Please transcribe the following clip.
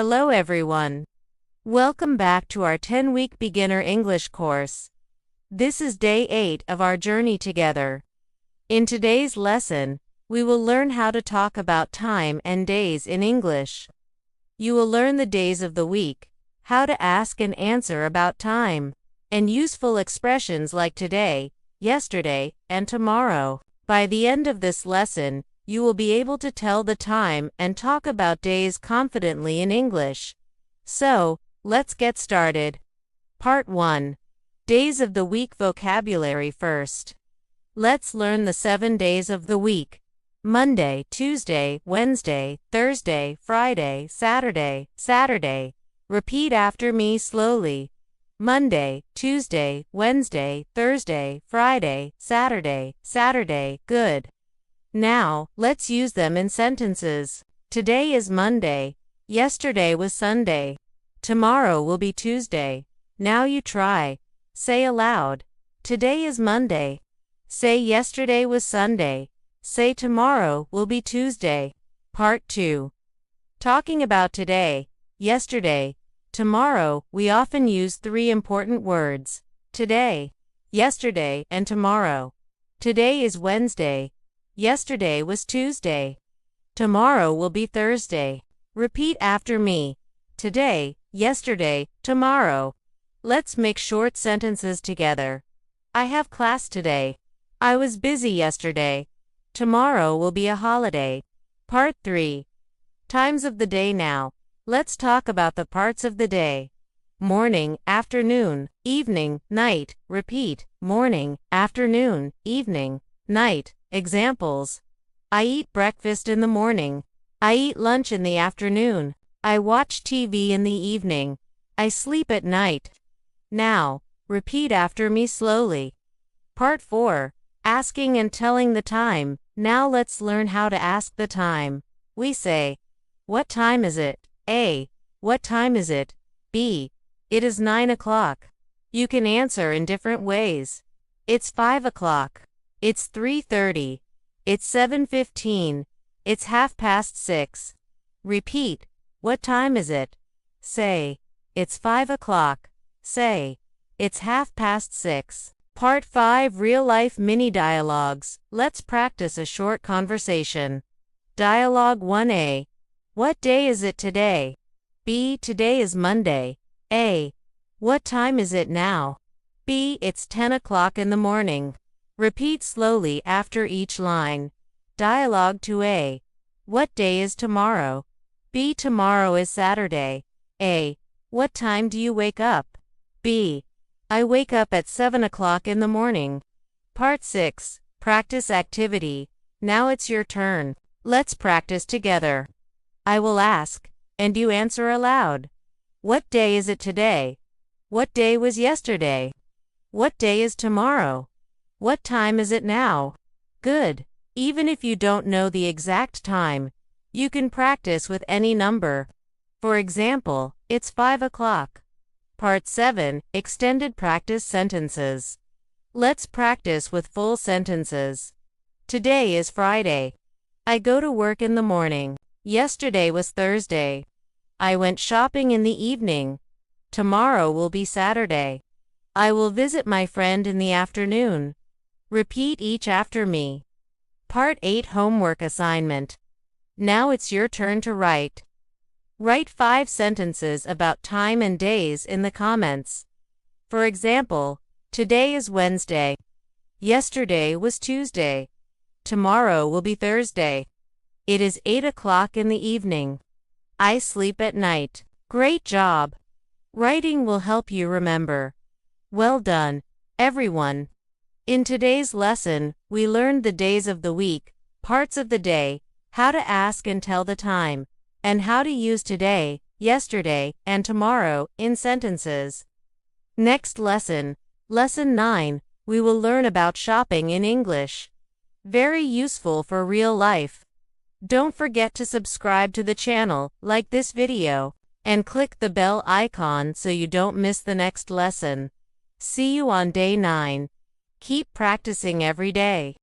Hello everyone. Welcome back to our 10-week beginner English course. This is day 8 of our journey together. In today's lesson, we will learn how to talk about time and days in English. You will learn the days of the week, how to ask and answer about time, and useful expressions like today, yesterday, and tomorrow. By the end of this lesson, you will be able to tell the time and talk about days confidently in English. So, let's get started. Part 1. Days of the week vocabulary first. Let's learn the 7 days of the week. Monday, Tuesday, Wednesday, Thursday, Friday, Saturday, Saturday. Repeat after me slowly. Monday, Tuesday, Wednesday, Thursday, Friday, Saturday, Saturday. Good. Now, let's use them in sentences. Today is Monday. Yesterday was Sunday. Tomorrow will be Tuesday. Now you try. Say aloud. Today is Monday. Say yesterday was Sunday. Say tomorrow will be Tuesday. Part 2. Talking about today, yesterday, tomorrow, we often use 3 important words. Today, yesterday, and tomorrow. Today is Wednesday. Yesterday was Tuesday. Tomorrow will be Thursday. Repeat after me. Today, yesterday, tomorrow. Let's make short sentences together. I have class today. I was busy yesterday. Tomorrow will be a holiday. Part 3. Times of the day now. Let's talk about the parts of the day. Morning, afternoon, evening, night. Repeat. Morning, afternoon, evening, night. Examples. I eat breakfast in the morning. I eat lunch in the afternoon. I watch TV in the evening. I sleep at night. Now, repeat after me slowly. Part 4. Asking and telling the time. Now let's learn how to ask the time. We say, what time is it? A. What time is it? B. It is 9 o'clock. You can answer in different ways. It's 5 o'clock. It's 3:30. It's 7:15. It's 6:30. Repeat. What time is it? Say, it's 5 o'clock. Say, it's 6:30. Part 5. Real-life mini-dialogues. Let's practice a short conversation. Dialogue 1A. What day is it today? B. Today is Monday. A. What time is it now? B. It's 10 o'clock in the morning. Repeat slowly after each line. Dialogue 2A. What day is tomorrow? B. Tomorrow is Saturday. A. What time do you wake up? B. I wake up at 7 o'clock in the morning. Part 6. Practice activity. Now it's your turn. Let's practice together. I will ask, and you answer aloud. What day is it today? What day was yesterday? What day is tomorrow? What time is it now? Good. Even if you don't know the exact time, you can practice with any number. For example, it's 5 o'clock. Part 7. Extended practice sentences. Let's practice with full sentences. Today is Friday. I go to work in the morning. Yesterday was Thursday. I went shopping in the evening. Tomorrow will be Saturday. I will visit my friend in the afternoon. Repeat each after me. Part 8. Homework assignment. Now it's your turn to write. Write 5 sentences about time and days in the comments. For example, today is Wednesday. Yesterday was Tuesday. Tomorrow will be Thursday. It is 8 o'clock in the evening. I sleep at night. Great job! Writing will help you remember. Well done, everyone. In today's lesson, we learned the days of the week, parts of the day, how to ask and tell the time, and how to use today, yesterday, and tomorrow in sentences. Next lesson, Lesson 9, we will learn about shopping in English. Very useful for real life. Don't forget to subscribe to the channel, like this video, and click the bell icon so you don't miss the next lesson. See you on day 9. Keep practicing every day.